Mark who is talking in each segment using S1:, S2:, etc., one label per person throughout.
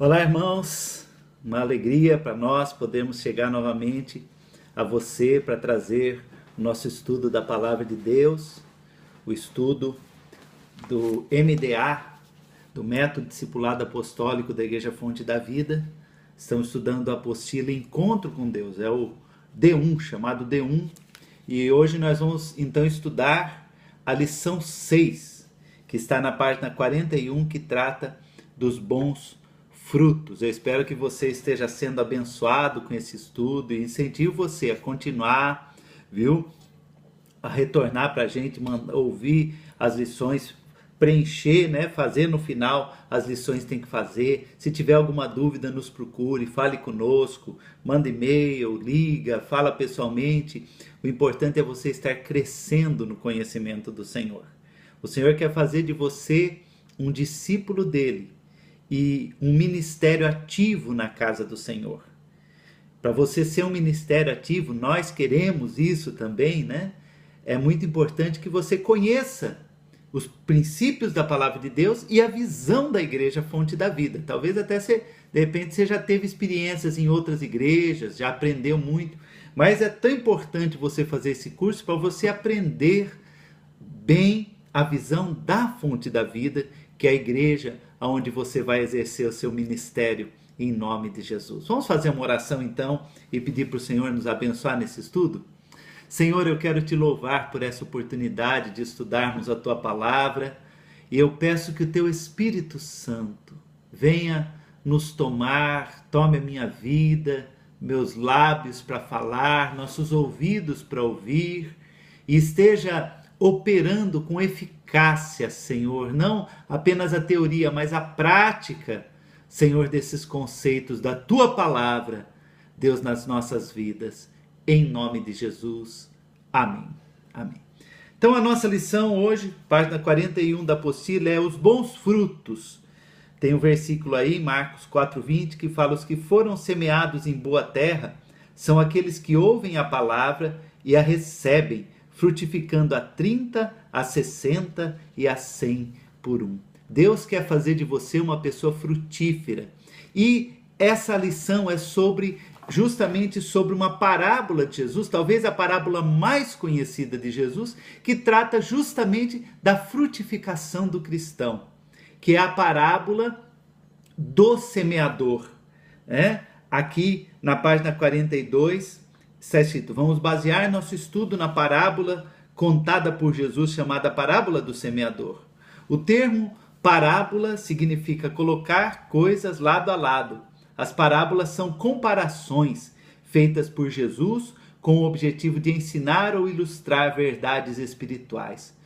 S1: Olá, irmãos. Uma alegria para nós podermos chegar novamente a você para trazer o nosso estudo da Palavra de Deus, o estudo do MDA, do Método Discipulado Apostólico da Igreja Fonte da Vida. Estamos estudando a apostila Encontro com Deus, é o D1, chamado D1. E hoje nós vamos então estudar a lição 6, que está na página 41, que trata dos bons frutos. Eu espero que você esteja sendo abençoado com esse estudo e incentivo você a continuar, viu? A retornar para a gente, ouvir as lições, preencher, né? Fazer no final as lições que tem que fazer. Se tiver alguma dúvida, nos procure, fale conosco, manda e-mail, liga, fala pessoalmente. O importante é você estar crescendo no conhecimento do Senhor. O Senhor quer fazer de você um discípulo dele e um ministério ativo na casa do Senhor. Para você ser um ministério ativo, nós queremos isso também, né? É muito importante que você conheça os princípios da palavra de Deus e a visão da igreja Fonte da Vida. Talvez até você, de repente, você já teve experiências em outras igrejas, já aprendeu muito, mas é tão importante você fazer esse curso para você aprender bem a visão da Fonte da Vida, que é a igreja onde você vai exercer o seu ministério em nome de Jesus. Vamos fazer uma oração então e pedir para o Senhor nos abençoar nesse estudo? Senhor, eu quero te louvar por essa oportunidade de estudarmos a tua palavra e eu peço que o teu Espírito Santo venha nos tomar, tome a minha vida, meus lábios para falar, nossos ouvidos para ouvir e esteja operando com eficácia, Senhor, não apenas a teoria, mas a prática, Senhor, desses conceitos da tua palavra, Deus, nas nossas vidas, em nome de Jesus. Amém. Amém. Então a nossa lição hoje, página 41 da apostila, é os bons frutos. Tem um versículo aí, Marcos 4:20, que fala: os que foram semeados em boa terra são aqueles que ouvem a palavra e a recebem, frutificando a 30, a 60 e a 100 por um. Deus quer fazer de você uma pessoa frutífera. E essa lição é justamente sobre uma parábola de Jesus, talvez a parábola mais conhecida de Jesus, que trata justamente da frutificação do cristão, que é a parábola do semeador. Aqui na página 42, está escrito: vamos basear nosso estudo na parábola contada por Jesus, chamada parábola do semeador. O termo parábola significa colocar coisas lado a lado. As parábolas são comparações feitas por Jesus com o objetivo de ensinar ou ilustrar verdades espirituais.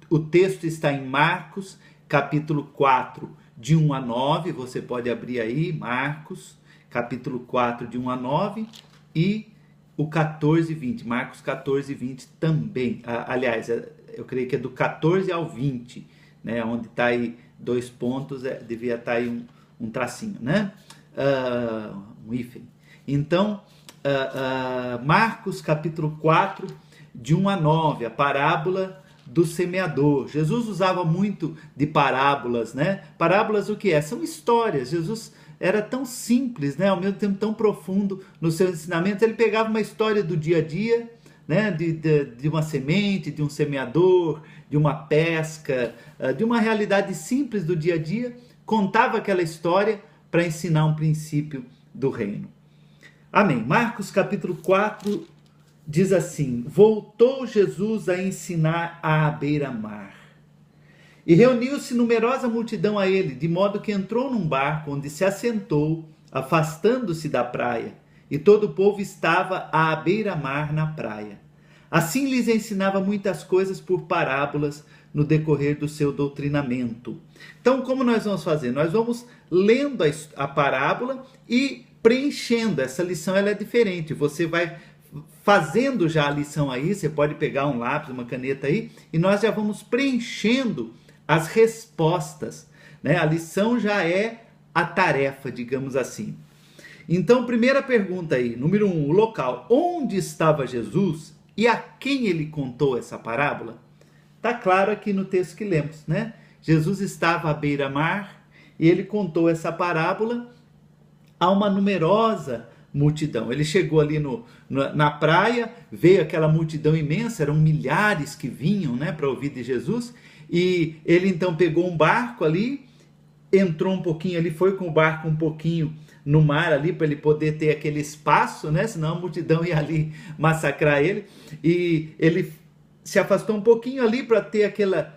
S1: O texto está em Marcos, capítulo 4, de 1 a 9. Você pode abrir aí, Marcos, capítulo 4, de 1 a 9, e o 14 e 20, Marcos 14 e 20 também. Aliás, eu creio que é do 14 ao 20, né? Onde está aí 2 pontos, devia estar aí um tracinho, né? Um hífen. Então, Marcos capítulo 4, de 1 a 9, a parábola do semeador. Jesus usava muito de parábolas, né? Parábolas o que é? São histórias. Jesus era tão simples, né? Ao mesmo tempo tão profundo nos seus ensinamentos. Ele pegava uma história do dia a dia, né? De uma semente, de um semeador, de uma pesca, de uma realidade simples do dia a dia, contava aquela história para ensinar um princípio do reino. Amém. Marcos capítulo 4 diz assim: voltou Jesus a ensinar à beira-mar. E reuniu-se numerosa multidão a ele, de modo que entrou num barco onde se assentou, afastando-se da praia, e todo o povo estava à beira-mar na praia. Assim lhes ensinava muitas coisas por parábolas no decorrer do seu doutrinamento. Então, como nós vamos fazer? Nós vamos lendo a parábola e preenchendo. Essa lição ela é diferente. Você vai fazendo já a lição aí, você pode pegar um lápis, uma caneta aí, e nós já vamos preenchendo as respostas, né? A lição já é a tarefa, digamos assim. Então, primeira pergunta aí, número 1, o local. Onde estava Jesus e a quem ele contou essa parábola? Está claro aqui no texto que lemos, né? Jesus estava à beira-mar e ele contou essa parábola a uma numerosa multidão. Ele chegou ali na praia, veio aquela multidão imensa, eram milhares que vinham, né, para ouvir de Jesus, e ele então pegou um barco ali, entrou um pouquinho ali, foi com o barco um pouquinho no mar ali, para ele poder ter aquele espaço, né, senão a multidão ia ali massacrar ele, e ele se afastou um pouquinho ali para ter aquela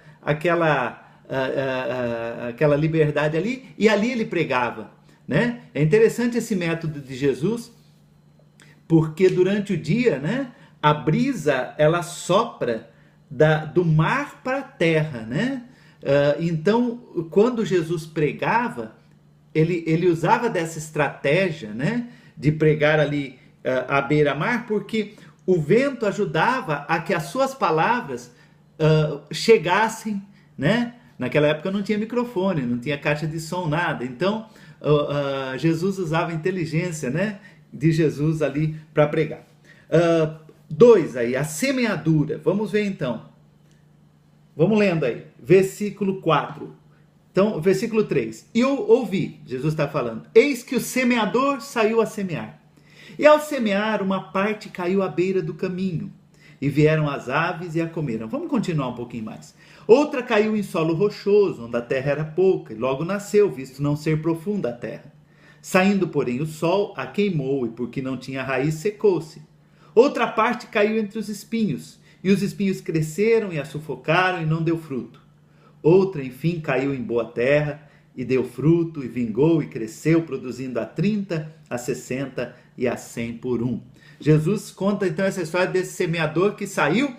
S1: liberdade ali, e ali ele pregava, né? É interessante esse método de Jesus, porque durante o dia, né, a brisa ela sopra do mar para a terra, né? Então, quando Jesus pregava, ele usava dessa estratégia, né, de pregar ali à beira-mar, porque o vento ajudava a que as suas palavras chegassem, né? Naquela época não tinha microfone, não tinha caixa de som, nada. Então, Jesus usava a inteligência, né, de Jesus ali para pregar. 2 aí, a semeadura. Vamos ver então. Vamos lendo aí. Versículo 4. Então, versículo 3. E eu ouvi, Jesus está falando, eis que o semeador saiu a semear. E ao semear, uma parte caiu à beira do caminho, e vieram as aves e a comeram. Vamos continuar um pouquinho mais. Outra caiu em solo rochoso, onde a terra era pouca, e logo nasceu, visto não ser profunda a terra. Saindo, porém, o sol a queimou, e porque não tinha raiz, secou-se. Outra parte caiu entre os espinhos, e os espinhos cresceram e a sufocaram, e não deu fruto. Outra, enfim, caiu em boa terra, e deu fruto, e vingou, e cresceu, produzindo a 30, a 60 e a 100 por um. Jesus conta então essa história desse semeador que saiu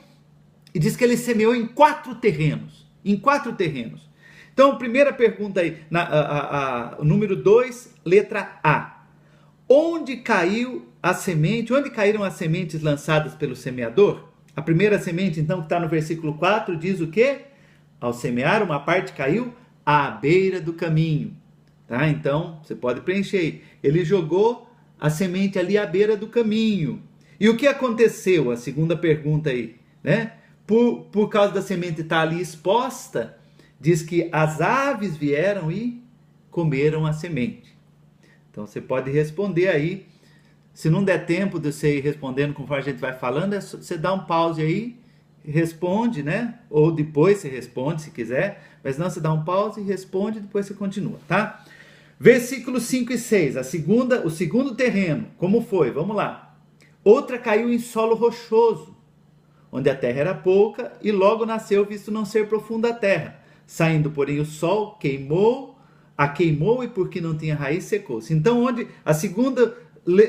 S1: e diz que ele semeou em 4 terrenos. Em 4 terrenos. Então, primeira pergunta aí, o número 2, letra A. Onde caiu a semente? Onde caíram as sementes lançadas pelo semeador? A primeira semente, então, que está no versículo 4, diz o quê? Ao semear, uma parte caiu à beira do caminho. Tá? Então, você pode preencher. Ele jogou a semente ali à beira do caminho. E o que aconteceu? A segunda pergunta aí, né? Por causa da semente estar ali exposta, diz que as aves vieram e comeram a semente. Então você pode responder aí. Se não der tempo de você ir respondendo conforme a gente vai falando, você dá um pause aí, responde, né? Ou depois você responde se quiser. Mas não, você dá um pause e responde, depois você continua, tá? Versículos 5 e 6, o segundo terreno, como foi? Vamos lá. Outra caiu em solo rochoso, onde a terra era pouca, e logo nasceu, visto não ser profunda a terra. Saindo, porém, o sol queimou, e porque não tinha raiz, secou-se. Então, onde as segundas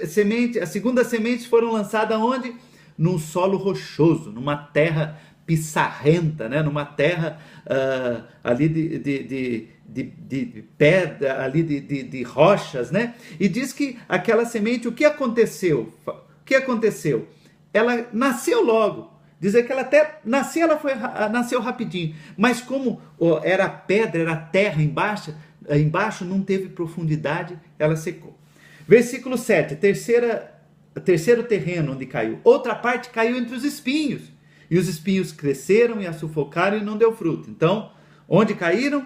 S1: sementes foram lançadas onde? Num solo rochoso, numa terra pissarrenta, né? Numa terra ali de pedra, ali de rochas, né? E diz que aquela semente, o que aconteceu? Ela nasceu logo. Dizer que ela até nasceu, nasceu rapidinho, mas como era pedra, era terra embaixo não teve profundidade, ela secou. Versículo 7, terceiro terreno onde caiu. Outra parte caiu entre os espinhos, e os espinhos cresceram e a sufocaram e não deu fruto. Então, onde caíram?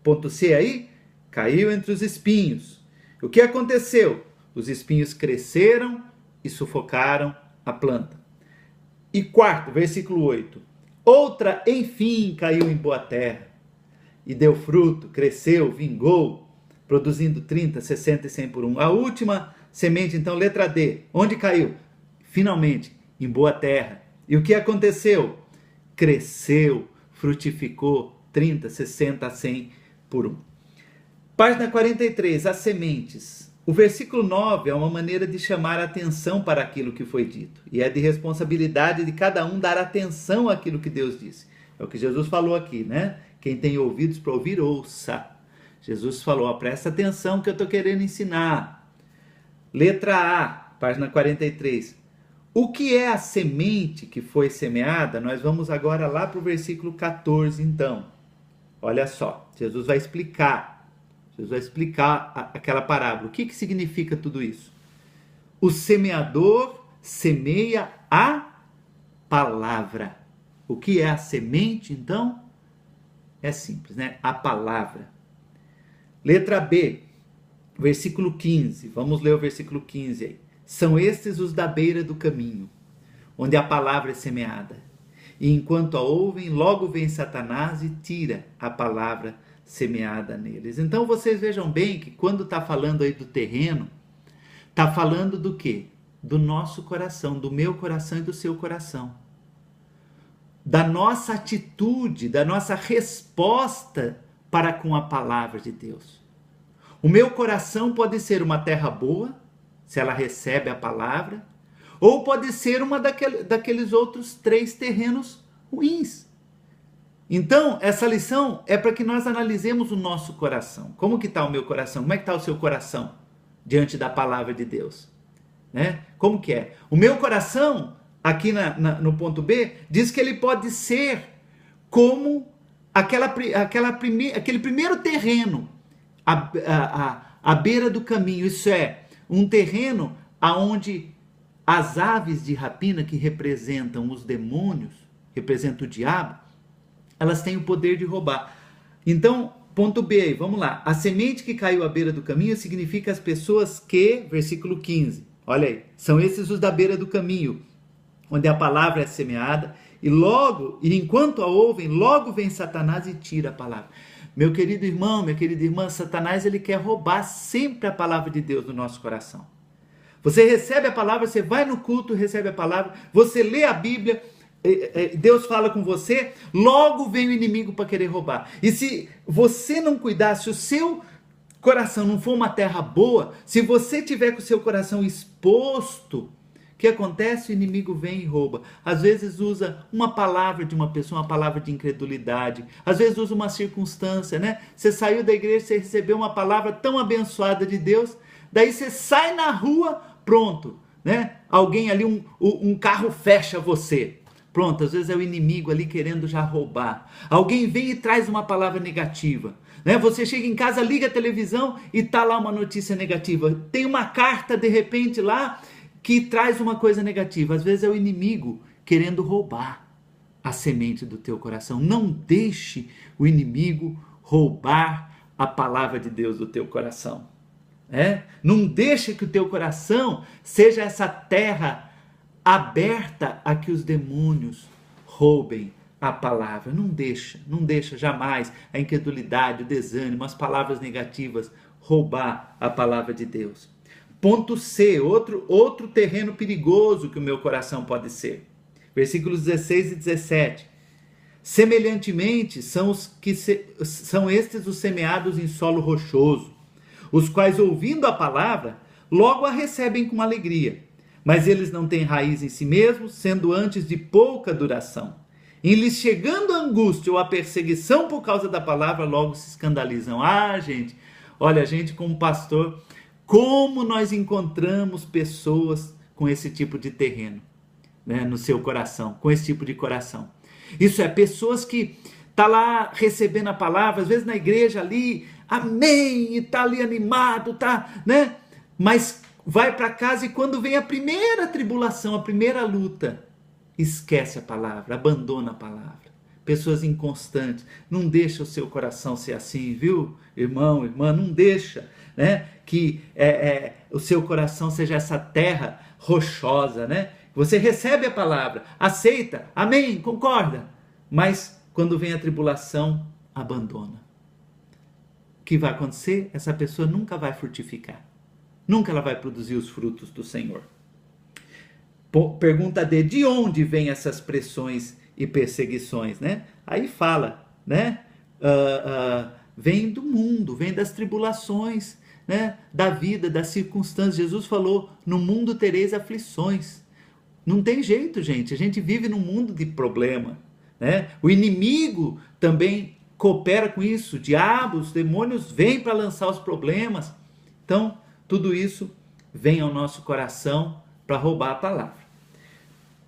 S1: Ponto C aí, caiu entre os espinhos. O que aconteceu? Os espinhos cresceram e sufocaram a planta. E quarto, versículo 8. Outra, enfim, caiu em boa terra e deu fruto, cresceu, vingou, produzindo 30, 60 e 100 por um. A última semente, então, letra D. Onde caiu? Finalmente, em boa terra. E o que aconteceu? Cresceu, frutificou, 30, 60, 100 por um. Página 43, as sementes. O versículo 9 é uma maneira de chamar a atenção para aquilo que foi dito. E é de responsabilidade de cada um dar atenção àquilo que Deus disse. É o que Jesus falou aqui, né? Quem tem ouvidos para ouvir, ouça. Jesus falou, presta atenção que eu estou querendo ensinar. Letra A, página 43. O que é a semente que foi semeada? Nós vamos agora lá para o versículo 14, então. Olha só, Jesus vai explicar aquela parábola. O que significa tudo isso? O semeador semeia a palavra. O que é a semente, então? É simples, né? A palavra. Letra B, versículo 15. Vamos ler o versículo 15 aí. São estes os da beira do caminho, onde a palavra é semeada. E enquanto a ouvem, logo vem Satanás e tira a palavra semeada neles. Então vocês vejam bem que quando está falando aí do terreno, está falando do quê? Do nosso coração, do meu coração e do seu coração. Da nossa atitude, da nossa resposta para com a palavra de Deus. O meu coração pode ser uma terra boa, se ela recebe a palavra, ou pode ser uma daqueles outros 3 terrenos ruins. Então, essa lição é para que nós analisemos o nosso coração. Como que está o meu coração? Como é que está o seu coração diante da palavra de Deus? Né? Como que é? O meu coração, aqui no ponto B, diz que ele pode ser como aquele primeiro terreno à beira do caminho. Isso é, um terreno onde as aves de rapina, que representam os demônios, representam o diabo, elas têm o poder de roubar. Então, ponto B aí, vamos lá. A semente que caiu à beira do caminho significa as pessoas que, versículo 15, olha aí, são esses os da beira do caminho, onde a palavra é semeada, e enquanto a ouvem, logo vem Satanás e tira a palavra. Meu querido irmão, minha querida irmã, Satanás, ele quer roubar sempre a palavra de Deus do nosso coração. Você recebe a palavra, você vai no culto, recebe a palavra, você lê a Bíblia, Deus fala com você, logo vem o inimigo para querer roubar. E se você não cuidar, se o seu coração não for uma terra boa, se você tiver com o seu coração exposto, o que acontece? O inimigo vem e rouba. Às vezes usa uma palavra de uma pessoa, uma palavra de incredulidade. Às vezes usa uma circunstância, né? Você saiu da igreja, você recebeu uma palavra tão abençoada de Deus, daí você sai na rua, pronto, né? Alguém ali, um carro fecha você. Pronto, às vezes é o inimigo ali querendo já roubar. Alguém vem e traz uma palavra negativa. Né? Você chega em casa, liga a televisão e está lá uma notícia negativa. Tem uma carta de repente lá que traz uma coisa negativa. Às vezes é o inimigo querendo roubar a semente do teu coração. Não deixe o inimigo roubar a palavra de Deus do teu coração. Não deixe que o teu coração seja essa terra aberta a que os demônios roubem a palavra. Não deixa jamais a incredulidade, o desânimo, as palavras negativas roubar a palavra de Deus. Ponto C, outro terreno perigoso que o meu coração pode ser. Versículos 16 e 17. Semelhantemente, são estes os semeados em solo rochoso, os quais, ouvindo a palavra, logo a recebem com alegria. Mas eles não têm raiz em si mesmos, sendo antes de pouca duração. Em lhes chegando a angústia ou a perseguição por causa da palavra, logo se escandalizam. Gente, olha, a gente como pastor, como nós encontramos pessoas com esse tipo de terreno, né, no seu coração, com esse tipo de coração. Isso é, pessoas que tá lá recebendo a palavra, às vezes na igreja ali, amém, e tá ali animado, tá, né? Mas vai para casa e quando vem a primeira tribulação, a primeira luta, esquece a palavra, abandona a palavra. Pessoas inconstantes. Não deixa o seu coração ser assim, viu? Irmão, irmã, não deixa, né? Que o seu coração seja essa terra rochosa, né? Você recebe a palavra, aceita, amém, concorda. Mas quando vem a tribulação, abandona. O que vai acontecer? Essa pessoa nunca vai frutificar. Nunca ela vai produzir os frutos do Senhor. Pergunta D, de onde vêm essas pressões e perseguições, né? Aí fala, né? Vem do mundo, vem das tribulações, né? Da vida, das circunstâncias. Jesus falou, no mundo tereis aflições. Não tem jeito, gente. A gente vive num mundo de problema, né? O inimigo também coopera com isso. O diabo, os demônios vêm para lançar os problemas. Então, tudo isso vem ao nosso coração para roubar a palavra.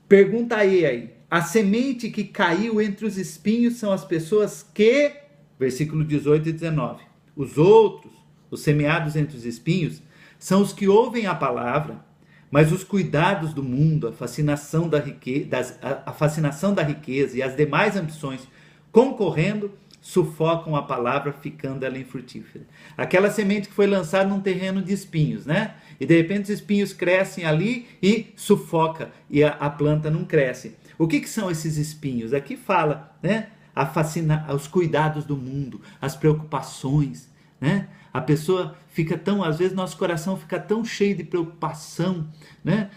S1: Pergunta aí. A semente que caiu entre os espinhos são as pessoas que, versículo 18 e 19, os outros, os semeados entre os espinhos, são os que ouvem a palavra, mas os cuidados do mundo, a fascinação da riqueza e as demais ambições concorrendo, sufocam a palavra, ficando ela infrutífera. Aquela semente que foi lançada num terreno de espinhos, né? E de repente os espinhos crescem ali e sufoca, e a planta não cresce. O que são esses espinhos? Aqui fala, né? Os cuidados do mundo, as preocupações, né? A pessoa fica tão, às vezes nosso coração fica tão cheio de preocupação, né?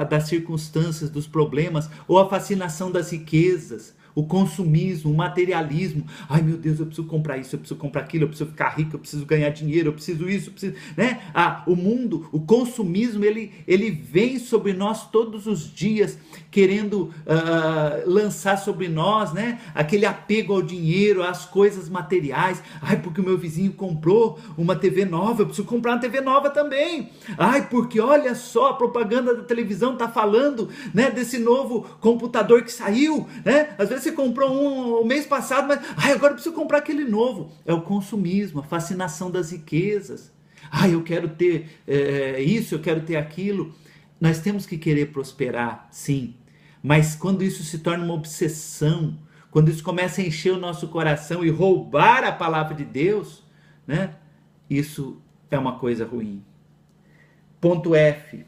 S1: Das circunstâncias, dos problemas, ou a fascinação das riquezas, o consumismo, o materialismo. Ai meu Deus, eu preciso comprar isso, eu preciso comprar aquilo, eu preciso ficar rico, eu preciso ganhar dinheiro, eu preciso isso, eu preciso, né? O mundo, o consumismo, ele vem sobre nós todos os dias, querendo lançar sobre nós, né? Aquele apego ao dinheiro, às coisas materiais. Ai, porque o meu vizinho comprou uma TV nova, eu preciso comprar uma TV nova também. Ai, porque olha só, a propaganda da televisão está falando, né, desse novo computador que saiu, né? Às vezes você comprou um o mês passado, mas agora eu preciso comprar aquele novo. É o consumismo, a fascinação das riquezas. Eu quero ter isso, eu quero ter aquilo. Nós temos que querer prosperar, sim. Mas quando isso se torna uma obsessão, quando isso começa a encher o nosso coração e roubar a palavra de Deus, né? Isso é uma coisa ruim. Ponto F.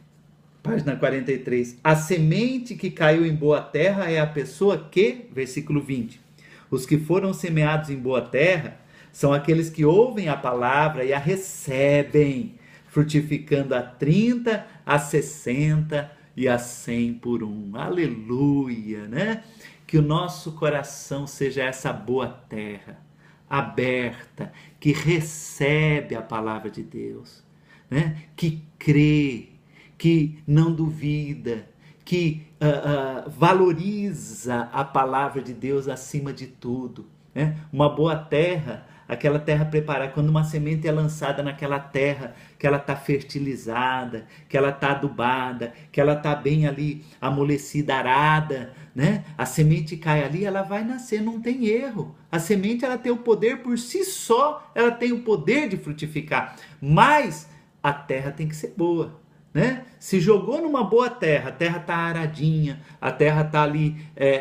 S1: Página 43. A semente que caiu em boa terra é a pessoa que, versículo 20, os que foram semeados em boa terra são aqueles que ouvem a palavra e a recebem, frutificando a 30, a 60 e a 100 por um. Aleluia, né? Que o nosso coração seja essa boa terra, aberta, que recebe a palavra de Deus, né? Que crê, que não duvida, que valoriza a palavra de Deus acima de tudo, né? Uma boa terra, aquela terra preparada, quando uma semente é lançada naquela terra, que ela está fertilizada, que ela está adubada, que ela está bem ali amolecida, arada, né? A semente cai ali, ela vai nascer, não tem erro. A semente, ela tem o poder por si só, ela tem o poder de frutificar, mas a terra tem que ser boa, né? Se jogou numa boa terra, a terra está aradinha, a terra está ali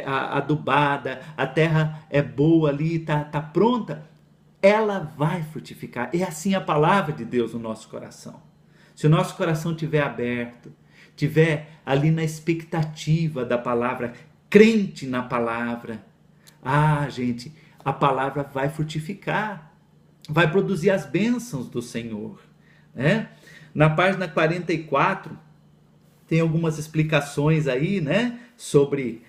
S1: adubada, a terra é boa ali, está pronta, ela vai frutificar. É assim a palavra de Deus no nosso coração. Se o nosso coração estiver aberto, estiver ali na expectativa da palavra, crente na palavra, gente, a palavra vai frutificar, vai produzir as bênçãos do Senhor, né? Na página 44, tem algumas explicações aí, né, sobre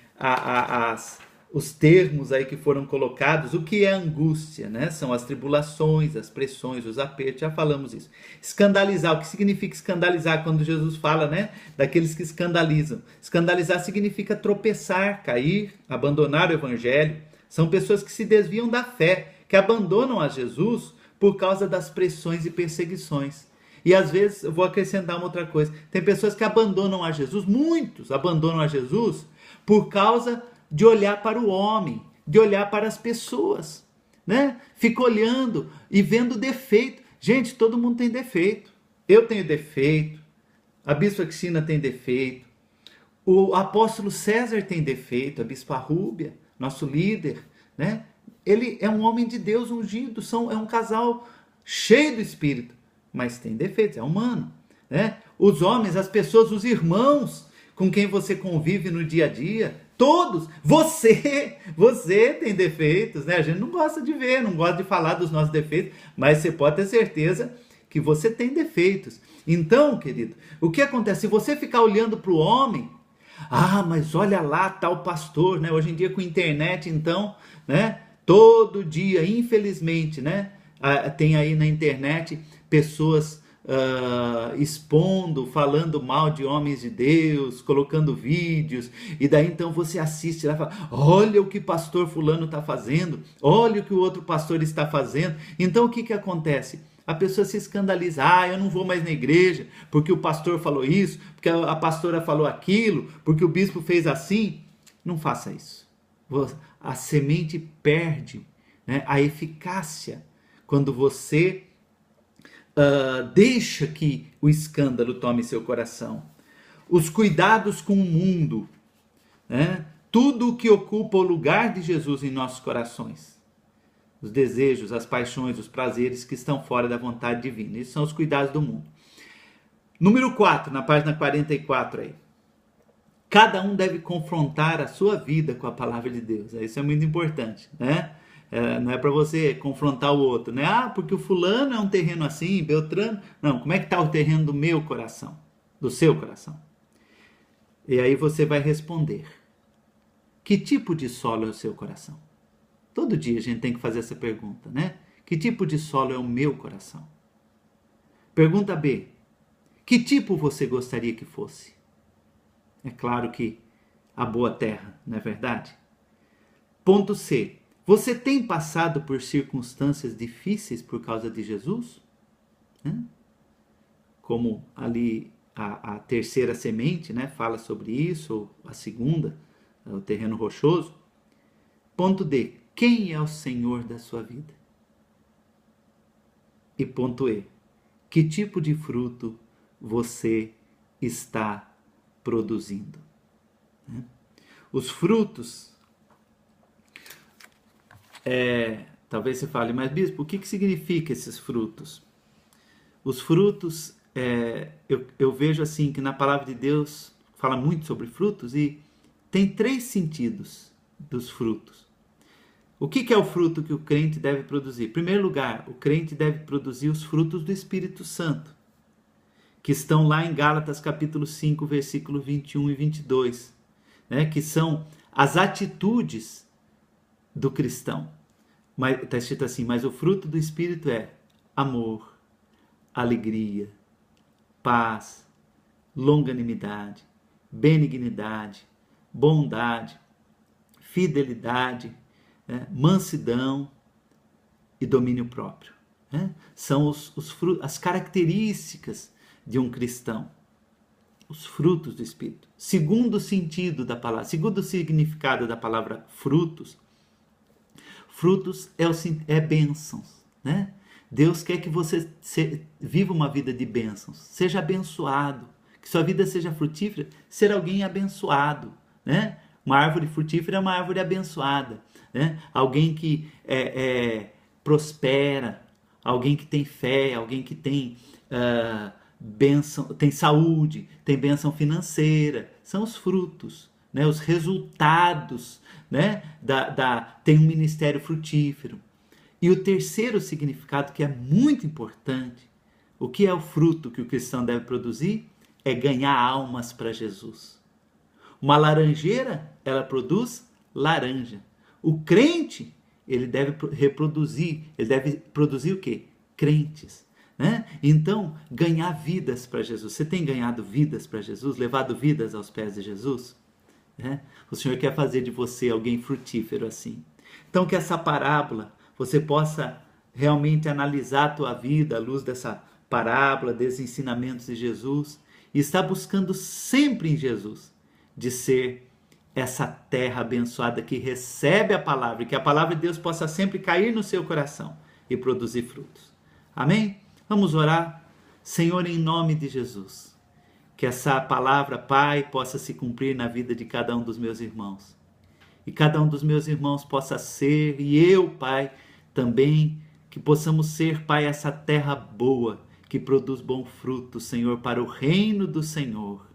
S1: os termos aí que foram colocados. O que é angústia, né? São as tribulações, as pressões, os apertos, já falamos isso. Escandalizar, o que significa escandalizar? Quando Jesus fala, né, daqueles que escandalizam. Escandalizar significa tropeçar, cair, abandonar o evangelho. São pessoas que se desviam da fé, que abandonam a Jesus por causa das pressões e perseguições. E às vezes, eu vou acrescentar uma outra coisa, tem pessoas que abandonam a Jesus, muitos abandonam a Jesus por causa de olhar para o homem, de olhar para as pessoas, né? Fica olhando e vendo defeito. Gente, todo mundo tem defeito. Eu tenho defeito, a Bispa Cristina tem defeito, o apóstolo César tem defeito, a Bispa Rúbia, nosso líder, né? Ele é um homem de Deus ungido, é um casal cheio do Espírito, mas tem defeitos, é humano, né? Os homens, as pessoas, os irmãos com quem você convive no dia a dia, todos, você tem defeitos, né? A gente não gosta de ver, não gosta de falar dos nossos defeitos, mas você pode ter certeza que você tem defeitos. Então, querido, o que acontece? Se você ficar olhando para o homem, mas olha lá tal pastor, né? Hoje em dia com internet, então, né? Todo dia, infelizmente, né? Tem aí na internet pessoas expondo, falando mal de homens de Deus, colocando vídeos, e daí então você assiste lá e fala, olha o que pastor fulano está fazendo, olha o que o outro pastor está fazendo. Então o que acontece? A pessoa se escandaliza, eu não vou mais na igreja, porque o pastor falou isso, porque a pastora falou aquilo, porque o bispo fez assim. Não faça isso. A semente perde, né, a eficácia quando você deixa que o escândalo tome seu coração. Os cuidados com o mundo, né? Tudo o que ocupa o lugar de Jesus em nossos corações, os desejos, as paixões, os prazeres que estão fora da vontade divina. Esses são os cuidados do mundo. Número 4, na página 44 aí. Cada um deve confrontar a sua vida com a palavra de Deus. Isso é muito importante, né? Não é para você confrontar o outro, né? Ah, porque o fulano é um terreno assim, Beltrano. Não, como é que está o terreno do meu coração? Do seu coração? E aí você vai responder. Que tipo de solo é o seu coração? Todo dia a gente tem que fazer essa pergunta, né? Que tipo de solo é o meu coração? Pergunta B. Que tipo você gostaria que fosse? É claro que a boa terra, não é verdade? Ponto C. Você tem passado por circunstâncias difíceis por causa de Jesus? Como ali a terceira semente, né, fala sobre isso, ou a segunda, o terreno rochoso. Ponto D. Quem é o Senhor da sua vida? E ponto E. Que tipo de fruto você está produzindo? Os frutos, talvez você fale, mas bispo, o que significa esses frutos? Os frutos, eu vejo assim que na palavra de Deus fala muito sobre frutos e tem 3 sentidos dos frutos. O que é o fruto que o crente deve produzir? Em primeiro lugar, o crente deve produzir os frutos do Espírito Santo, que estão lá em Gálatas capítulo 5, versículo 21 e 22, né? Que são as atitudes do cristão. Está escrito assim, mas o fruto do Espírito é amor, alegria, paz, longanimidade, benignidade, bondade, fidelidade, mansidão e domínio próprio. São as características de um cristão, os frutos do Espírito. Segundo o sentido da palavra, segundo o significado da palavra frutos, frutos é bênçãos, né? Deus quer que você viva uma vida de bênçãos, seja abençoado, que sua vida seja frutífera, ser alguém abençoado, né? Uma árvore frutífera é uma árvore abençoada, né? Alguém que prospera, alguém que tem fé, alguém que tem bênção, tem saúde, tem bênção financeira, são os frutos, né? Os resultados, né? Tem um ministério frutífero. E o terceiro significado, que é muito importante, o que é o fruto que o cristão deve produzir? É ganhar almas para Jesus. Uma laranjeira, ela produz laranja. O crente, ele deve produzir o quê? Crentes. Né? Então, ganhar vidas para Jesus. Você tem ganhado vidas para Jesus? Levado vidas aos pés de Jesus? O Senhor quer fazer de você alguém frutífero assim. Então, que essa parábola, você possa realmente analisar a tua vida à luz dessa parábola, desses ensinamentos de Jesus, e estar buscando sempre em Jesus de ser essa terra abençoada que recebe a palavra, e que a palavra de Deus possa sempre cair no seu coração e produzir frutos. Amém? Vamos orar. Senhor, em nome de Jesus, que essa palavra, Pai, possa se cumprir na vida de cada um dos meus irmãos. E cada um dos meus irmãos possa ser, e eu, Pai, também, que possamos ser, Pai, essa terra boa, que produz bom fruto, Senhor, para o reino do Senhor.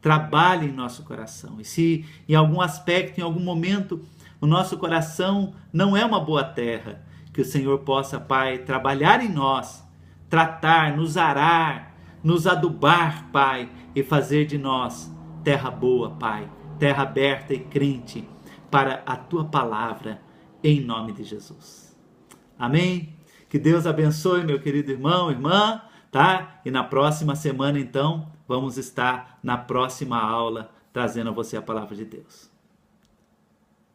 S1: Trabalhe em nosso coração. E se em algum aspecto, em algum momento, o nosso coração não é uma boa terra, que o Senhor possa, Pai, trabalhar em nós, tratar, nos arar, nos adubar, Pai, e fazer de nós terra boa, Pai, terra aberta e crente para a Tua palavra, em nome de Jesus. Amém? Que Deus abençoe, meu querido irmão, irmã, tá? E na próxima semana, então, vamos estar na próxima aula trazendo a você a palavra de Deus.